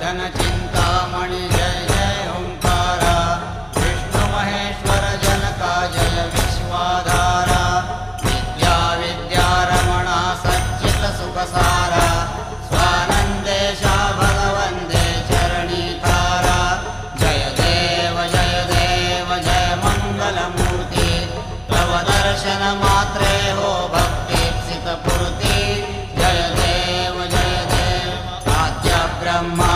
चिंतामणि जय जय ओंकारा, विष्णु महेश्वर जनका जय विश्वाधारा, विद्या विद्यारमणा सच्चित सुखसारा, स्वानंदेशा भगवंदे चरणीतारा, जय देव जय मंगलमूर्ति, तव दर्शन मात्रे हो भक्तिप्सित पूर्ति, जय देव आद्य ब्रह्मा